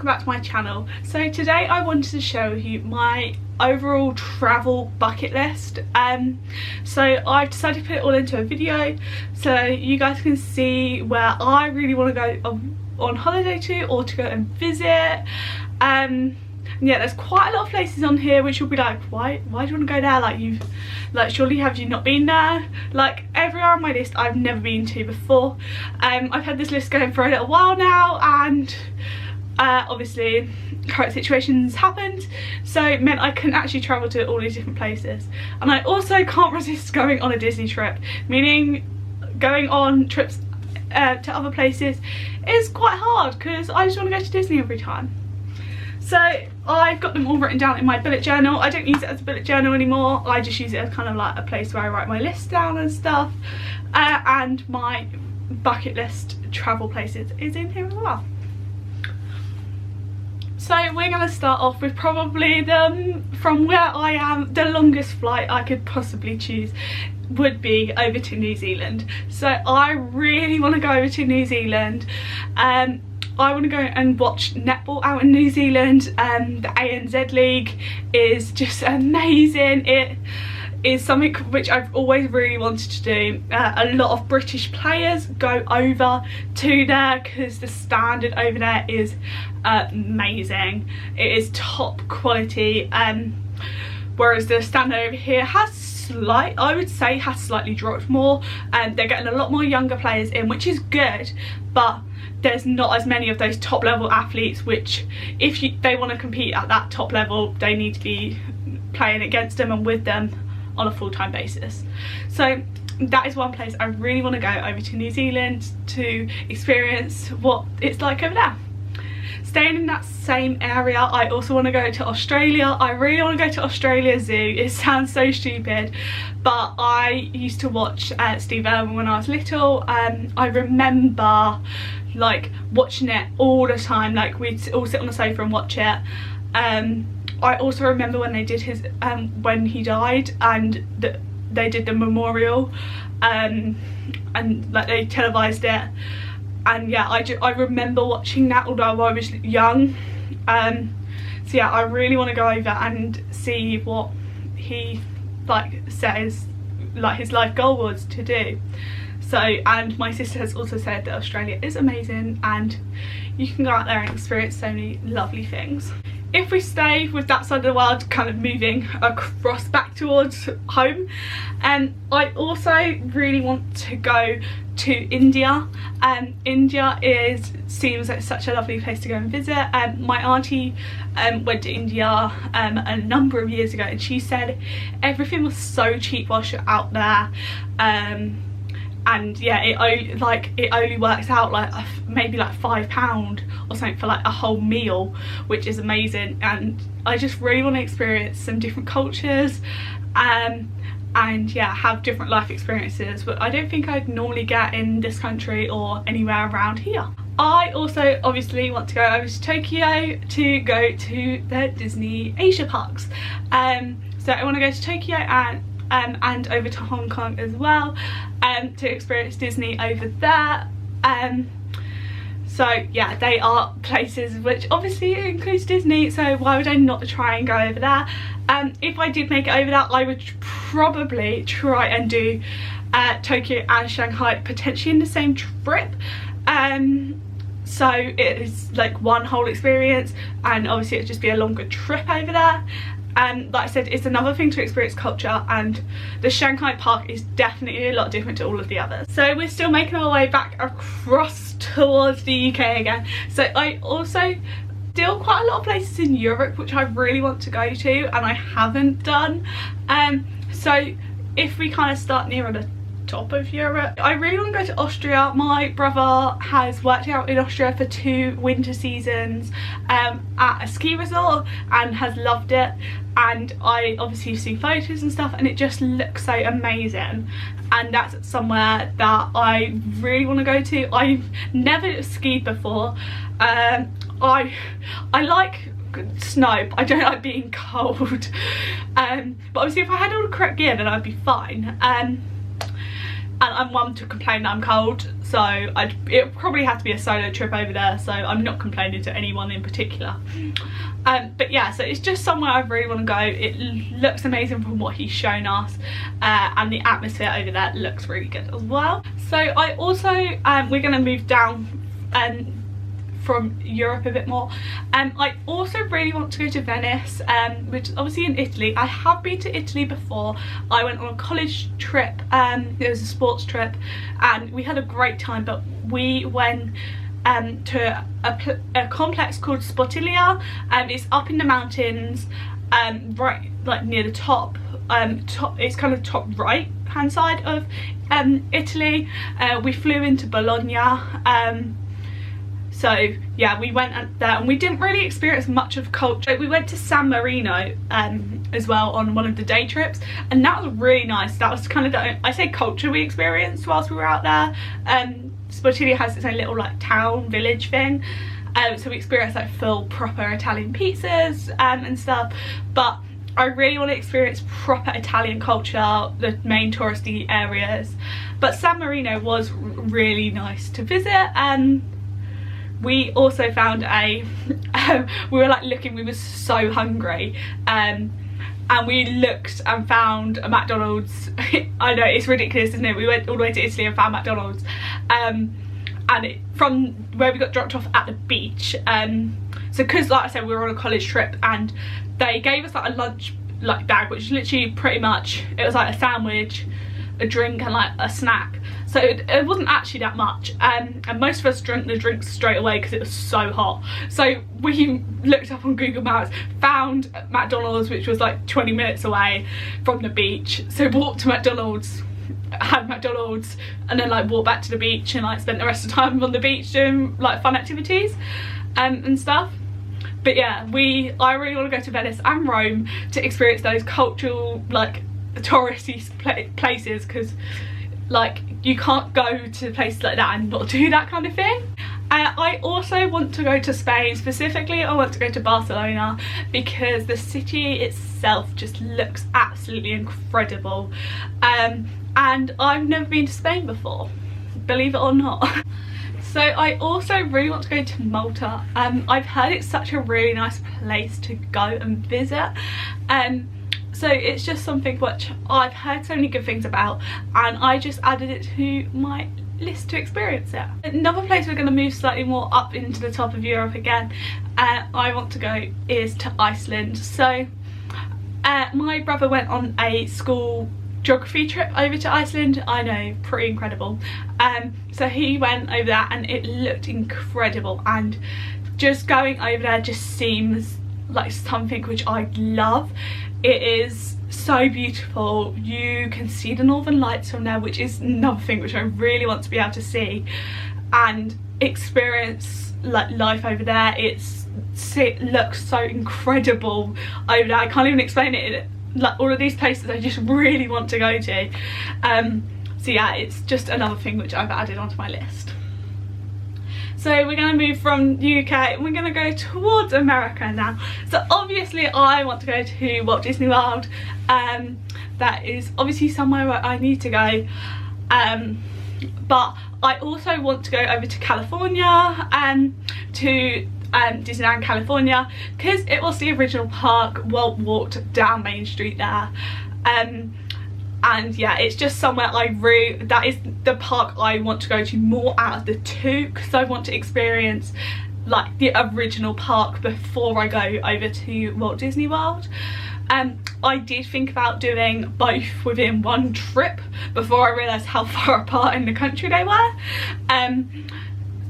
back to my channel. So today I wanted to show you my overall travel bucket list. So I've decided to put it all into a video so you guys can see where I really want to go on holiday to, or to go and visit. Yeah, there's quite a lot of places on here which you'll be like, why do you want to go there? Like surely have you not been there? Like everywhere on my list I've never been to before. I've had this list going for a little while now, and obviously current situations happened, so it meant I couldn't actually travel to all these different places. And I also can't resist going on a Disney trip, meaning going on trips to other places is quite hard because I just want to go to Disney every time. So I've got them all written down in my bullet journal. I don't use it as a bullet journal anymore. I just use it as kind of like a place where I write my list down and stuff. And my bucket list travel places is in here as well. So we're going to start off with probably from where I am, the longest flight I could possibly choose would be over to New Zealand. So I really want to go over to New Zealand. I want to go and watch netball out in New Zealand. The ANZ League is just amazing. It is something which I've always really wanted to do. A lot of British players go over to there because the standard over there is amazing. It is top quality, whereas the standard over here I would say has slightly dropped more, and they're getting a lot more younger players in, which is good, but there's not as many of those top level athletes, which if they want to compete at that top level, they need to be playing against them and with them on a full-time basis. So that is one place I really want to go over to New Zealand to experience what it's like over there. Staying in that same area, I also want to go to Australia. I really want to go to Australia Zoo. It sounds so stupid, but I used to watch Steve Irwin when I was little. I remember like watching it all the time. Like we'd all sit on the sofa and watch it. I also remember when they did his when he died, and they did the memorial, and like they televised it. And yeah, I remember watching that, although I was young. So yeah, I really want to go over and see what he says his life goal was to do. So, and my sister has also said that Australia is amazing and you can go out there and experience so many lovely things. If we stay with that side of the world, kind of moving across back towards home, I also really want to go to India. India seems like such a lovely place to go and visit. My auntie went to India a number of years ago, and she said everything was so cheap whilst you're out there. And yeah, it only works out like maybe like £5 or something for like a whole meal, which is amazing. And I just really want to experience some different cultures, and yeah, have different life experiences, but I don't think I'd normally get in this country or anywhere around here. I also obviously want to go over to Tokyo to go to the Disney Asia parks. So I want to go to Tokyo and over to Hong Kong as well, to experience Disney over there. So yeah, they are places which obviously includes Disney, so why would I not try and go over there? If I did make it over there, I would probably try and do Tokyo and Shanghai potentially in the same trip. So it is like one whole experience, and obviously it'd just be a longer trip over there. And like I said, it's another thing to experience culture, and the Shanghai park is definitely a lot different to all of the others. So we're still making our way back across towards the UK again. So I also still quite a lot of places in Europe which I really want to go to and I haven't done. So if we kind of start near the top of Europe, I really want to go to Austria. My brother has worked out in Austria for 2 winter seasons at a ski resort and has loved it, and I obviously have seen photos and stuff and it just looks so amazing, and that's somewhere that I really want to go to. I've never skied before. I like snow, but I don't like being cold. But obviously if I had all the correct gear then I'd be fine. and I'm one to complain that I'm cold, so it probably had to be a solo trip over there, so I'm not complaining to anyone in particular. But yeah, so it's just somewhere I really want to go. It looks amazing from what he's shown us, and the atmosphere over there looks really good as well. So I also we're going to move down from Europe a bit more. I also really want to go to Venice, which is obviously in Italy. I have been to Italy before. I went on a college trip, it was a sports trip, and we had a great time, but we went to a complex called Sportilia. It's up in the mountains, right like near the top, it's kind of top right hand side of Italy. We flew into Bologna, so yeah, we went there and we didn't really experience much of culture. We went to San Marino as well on one of the day trips, and that was really nice. That was kind of the, I say, culture we experienced whilst we were out there. Sportilia has its own little like town village thing, so we experienced like full proper Italian pizzas and stuff, but I really want to experience proper Italian culture, the main touristy areas. But San Marino was really nice to visit. We also found a we were like looking, we were so hungry, and we looked and found a McDonald's. I know, it's ridiculous, isn't it? We went all the way to Italy and found McDonald's, and from where we got dropped off at the beach. So because like I said, we were on a college trip, and they gave us like a lunch like bag, which literally pretty much, it was like a sandwich, a drink and like a snack. So it wasn't actually that much, and most of us drank the drinks straight away because it was so hot. So we looked up on Google Maps, found McDonald's, which was like 20 minutes away from the beach. So walked to McDonald's, had McDonald's, and then like walked back to the beach and like spent the rest of the time on the beach doing like fun activities and stuff. But yeah, I really want to go to Venice and Rome to experience those cultural like touristy places, because like you can't go to places like that and not do that kind of thing. I also want to go to Spain. Specifically, I want to go to Barcelona because the city itself just looks absolutely incredible, and I've never been to Spain before, believe it or not. So I also really want to go to Malta. I've heard it's such a really nice place to go and visit, so it's just something which I've heard so many good things about, and I just added it to my list to experience it. Another place we're going to move slightly more up into the top of Europe again, I want to go, is to Iceland. So my brother went on a school geography trip over to Iceland. I know, pretty incredible. So he went over there and it looked incredible, and just going over there just seems like something which I love. It is so beautiful. You can see the northern lights from there, which is another thing which I really want to be able to see and experience like life over there. It looks so incredible over there. I can't even explain it. Like all of these places I just really want to go to. So yeah, it's just another thing which I've added onto my list. So we're going to move from the UK and we're going to go towards America now. So obviously I want to go to Walt Disney World. That is obviously somewhere where I need to go. But I also want to go over to California, to Disneyland California, because it was the original park. Walt walked down Main Street there. And yeah, it's just somewhere that is the park I want to go to more out of the two, because I want to experience like the original park before I go over to Walt Disney World. I did think about doing both within one trip before I realised how far apart in the country they were.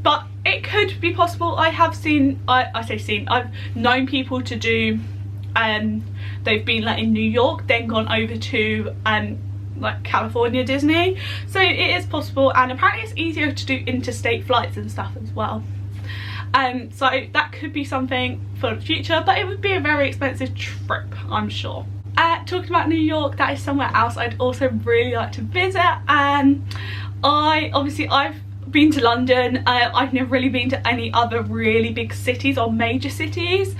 But it could be possible. I have seen, I've known people to do, they've been like in New York, then gone over to like California Disney. So it is possible, and apparently it's easier to do interstate flights and stuff as well. So that could be something for the future, but it would be a very expensive trip, I'm sure. Talking about New York, that is somewhere else I'd also really like to visit. I've been to London. I've never really been to any other really big cities or major cities,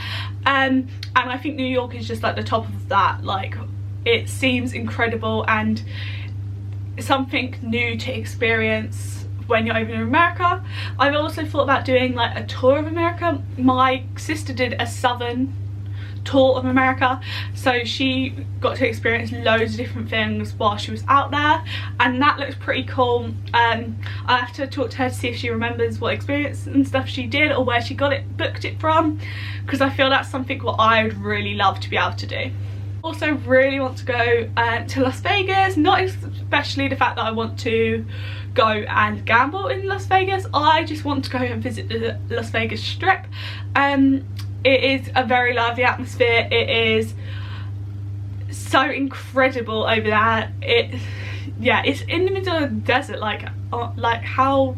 and I think New York is just like the top of that. Like, it seems incredible, and something new to experience when you're over in America. I've also thought about doing like a tour of America. My sister did a southern tour of America, so she got to experience loads of different things while she was out there, and that looks pretty cool. I have to talk to her to see if she remembers what experience and stuff she did or where she booked it from, because I feel that's something what I would really love to be able to do. Also really want to go to Las Vegas, not especially the fact that I want to go and gamble in Las Vegas. I just want to go and visit the Las Vegas Strip. It is a very lively atmosphere. It is so incredible over there. It's in the middle of the desert. Like how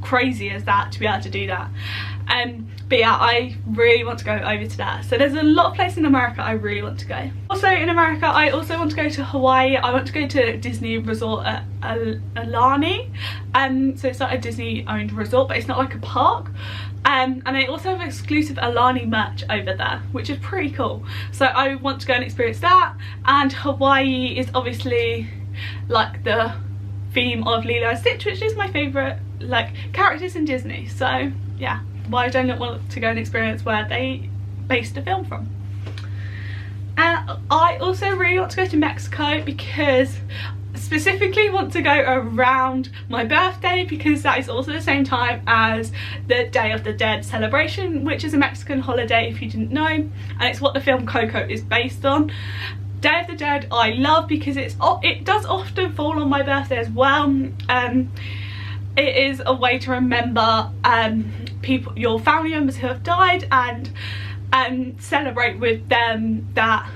crazy is that to be able to do that? But yeah, I really want to go over to that. So there's a lot of places in America I really want to go. Also in America, I also want to go to Hawaii. I want to go to Disney Resort at Aulani. So it's like a Disney owned resort, but it's not like a park. And they also have exclusive Aulani merch over there, which is pretty cool. So I want to go and experience that. And Hawaii is obviously like the theme of Lilo and Stitch, which is my favourite like characters in Disney. So yeah, why don't I want to go and experience where they based the film from? I also really want to go to Mexico, because specifically want to go around my birthday, because that is also the same time as the Day of the Dead celebration, which is a Mexican holiday if you didn't know, and it's what the film Coco is based on. Day of the Dead I love because it does often fall on my birthday as well. It is a way to remember people, your family members who have died, and celebrate with them that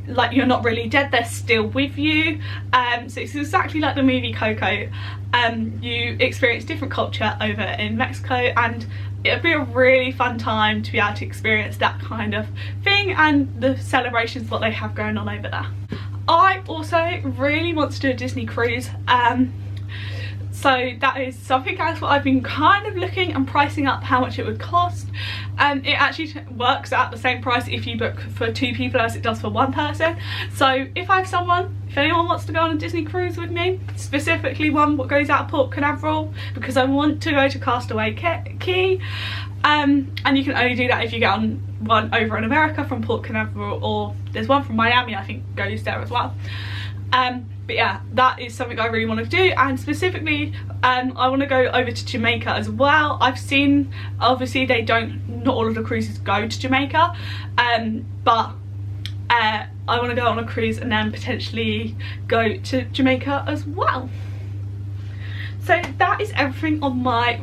like you're not really dead, they're still with you. So it's exactly like the movie Coco. You experience different culture over in Mexico, and it'll be a really fun time to be able to experience that kind of thing and the celebrations what they have going on over there. I also really want to do a Disney cruise. So that is something else what I've been kind of looking and pricing up how much it would cost. It actually works at the same price if you book for 2 people as it does for 1 person. So if anyone wants to go on a Disney cruise with me, specifically one what goes out of Port Canaveral, because I want to go to Castaway Cay, and you can only do that if you get on one over in America from Port Canaveral, or there's one from Miami I think goes there as well. But yeah, that is something I really want to do, and specifically I want to go over to Jamaica as well. I've seen, obviously not all of the cruises go to Jamaica, but I want to go on a cruise and then potentially go to Jamaica as well. So that is everything on my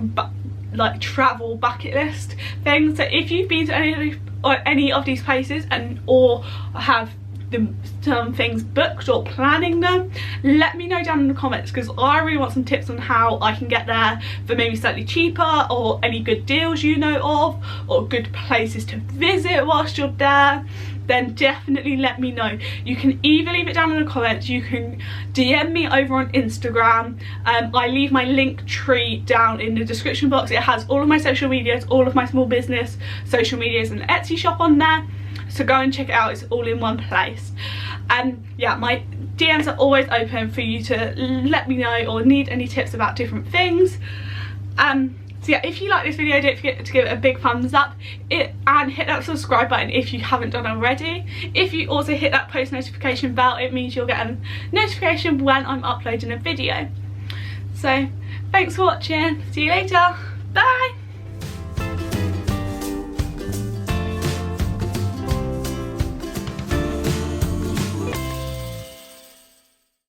like travel bucket list thing. So if you've been to any of these places or have some things booked or planning them, let me know down in the comments, because I really want some tips on how I can get there for maybe slightly cheaper, or any good deals you know of, or good places to visit whilst you're there. Then definitely let me know. You can either leave it down in the comments, you can DM me over on Instagram. I leave my Linktree down in the description box. It has all of my social medias, all of my small business social medias, and the Etsy shop on there. So go and check it out, it's all in one place. And yeah, my DMs are always open for you to let me know or need any tips about different things. So yeah, if you like this video, don't forget to give it a big thumbs up and hit that subscribe button if you haven't done already. If you also hit that post notification bell, it means you'll get a notification when I'm uploading a video. So thanks for watching, see you later.